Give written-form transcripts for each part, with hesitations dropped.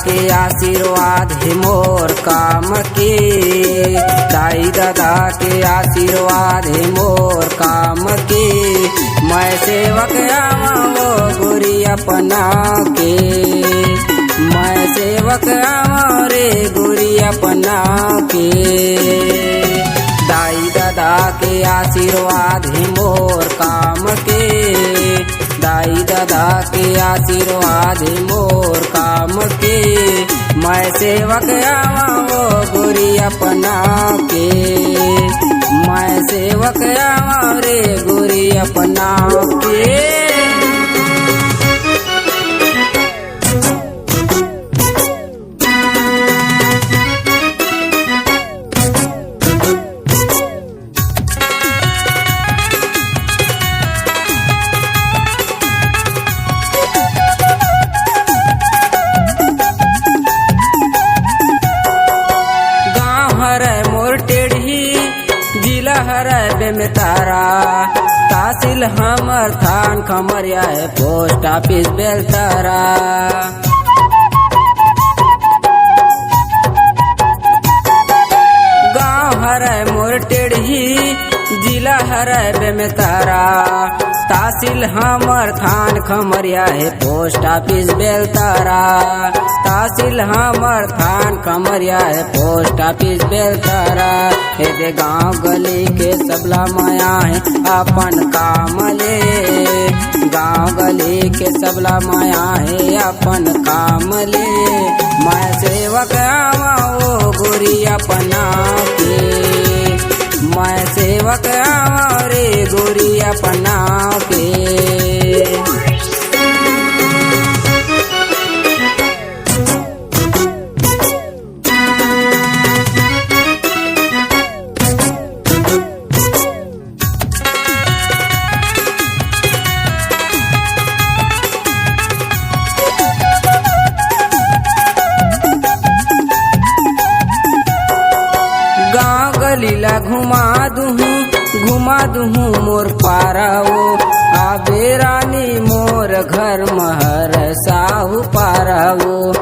के आशीर्वाद है मोर काम के, दाई दादा के आशीर्वाद है मोर काम के। मैं सेवक आवा वो गुरी अपना के, मैं सेवक आवा रे गुरी अपना के। दाई दादा के आशीर्वाद है मोर काम के, दाई दादा के आशीर्वाद है मोर काम के। मैं सेवक आवा वो गुरी अपना के, मैं सेवक आवा रे गुरी अपना के। जिला हराय बेमेतारा, तहसील हमर थान खमरिया है, पोस्ट ऑफिस बेलतारा। गाँव हराय मोर टेढ़ी, जिला हराय बेमेतारा, तहसील हमर थान खमरिया है, पोस्ट ऑफिस बेलतारा। तहसील हमर थान खमरिया है, पोस्ट ऑफिस बेलतारा। हे गाँव गली के सबला माया है अपन काम ले, गाँव गली के सबला माया है अपन काम ले। मैं सेवक आवा वो गुरी अपना के, मैं सेवक आवा रे गुरी अपना के। लीला घुमा दूँ मोर पाराओ, आबे रानी मोर घर महर साहू पाराओ।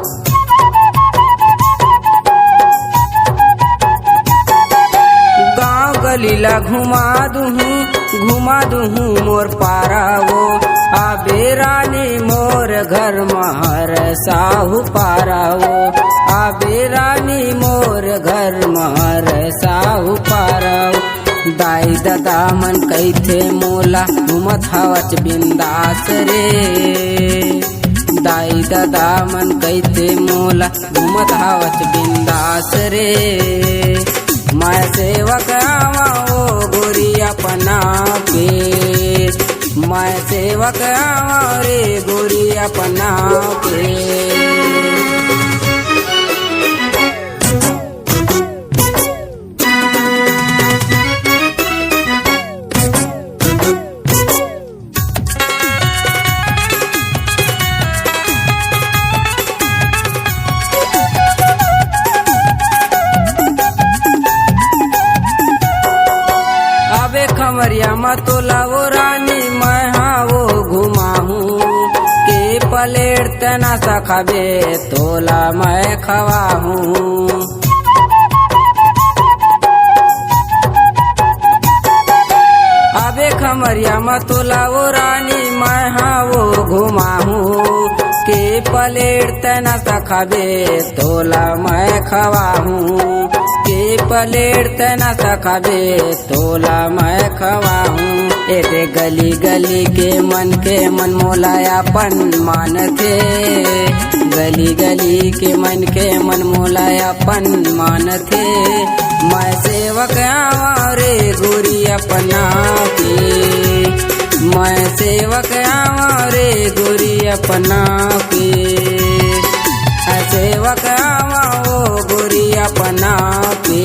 गाँव गलीला घुमा दूँ मोर पाराओ, आबे रानी मोर घर महर साहू पाराओ। आबे रानी मोर घर महर साहू पाराओ। दाई दादा मन कैथे मोला घूमत हवच बिंदास रे, दाई दादा मन कैथे मोला घूमत हवच बिंदास रे। मैं सेवक आवा वो गुरी अपना के, मैं सेवक आवा रे गुरी अपना के। खमरिया मतोला वो रानी मैं हाँ वो घुमाहूँ, के पलेट तना सखाबे तोला मैं खवाहूँ। अबे खमरिया मतोला वो रानी मैं हाँ वो घुमाहूँ, के पलेट तना सखाबे तोला मैं खवाहूँ। के पलेट तना सखाबे तोला मैं खवाहूँ। एते गली गली के मन मोलाया पन मान थे, गली गली के मन मोलाया पन मान थे। मैं सेवक आवा रे गुरी अपना के, मैं सेवक आवा रे गुरी अपना के। सेवक आवा वो गुरी अपना के,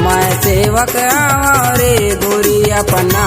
मैं सेवक आवा रे गुरी अपना